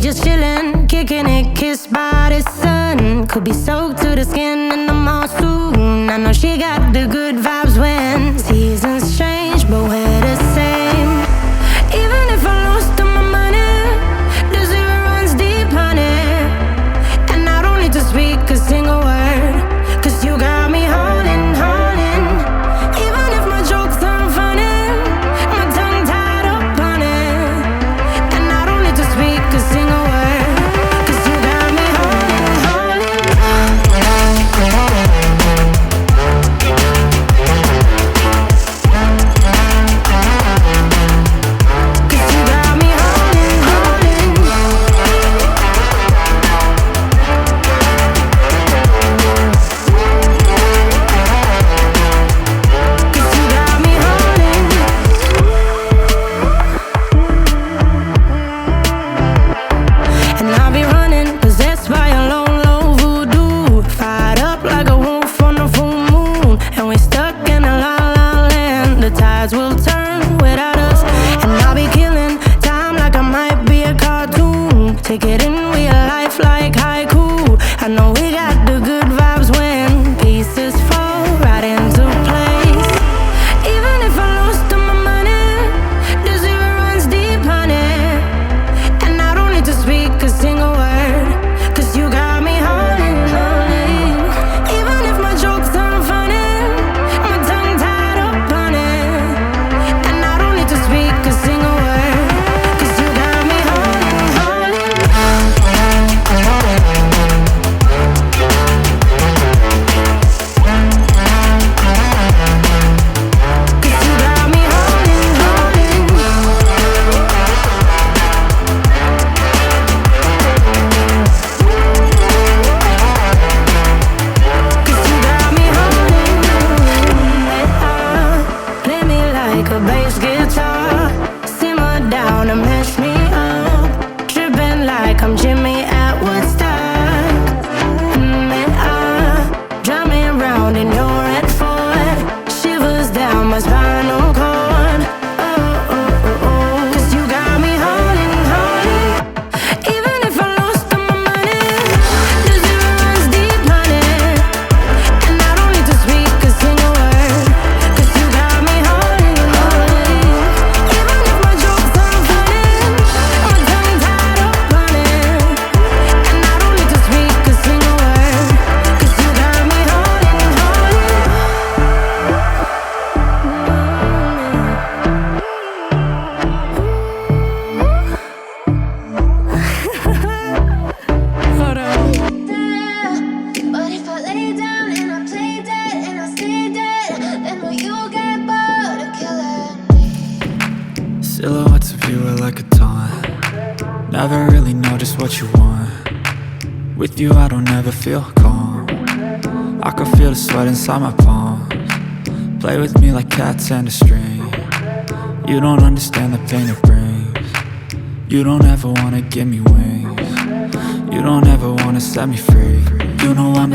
just chillin', kicking it, kissed by the sun. Could be soaked to the skin in the mall soon. I know she got the good vibes when seasons change, but we're the same. Even if I lost all my money, the zero runs deep, honey. And I don't need to speak a single word, 'cause you got me holding, holding. Even if my jokes aren't funny, my tongue tied up on it. And I don't need to speak a single word, 'cause you got me holding, holding. 'Cause you got me holding, holding. 'Cause you got me holding. And I'll be running, possessed by a low, low voodoo. Fired up like a wolf on a full moon. And we're stuck in a la la land. The tides will turn without us. And I'll be killing time like I might be a cartoon. Take it in real life like haiku. I know we got the good vibes when pieces fall right into place. Even if I lost all my money, the zero runs deep, honey. And I don't need to speak a single word, 'cause you got me holding, holding. Even if my jokes aren't funny, my tongue tied up on it. And I don't need to speak a single word, 'cause you got me holding, holding. 'Cause you got me holding, holding. 'Cause you got me holding. Play me like a bass guitar, simmer down and mash me up. Tripping like I'm Jimmy at Woodstock. Drive me round in your red Ford, shivers down my spinal cord. Oh, oh, oh, oh. 'Cause you got me holding, holding. Even if I lost all my money, the zero runs deep, honey. And I don't need to speak a single word, 'cause you got me holding, holding. Even if my jokes aren't funny, my tongue tied up on it. And I don't need to speak a single word, 'cause you got me holding, holding. Hold on. But if I lay down and I play dead and I stay dead, then will you get bored of killing me? Silhouettes of you are like a taunt. Never really know just what you want. With you I don't ever feel calm. I can feel the sweat inside my palms. Play with me like cats and a string. You don't understand the pain it brings. You don't ever wanna give me wings. You don't ever wanna set me free. You know I'm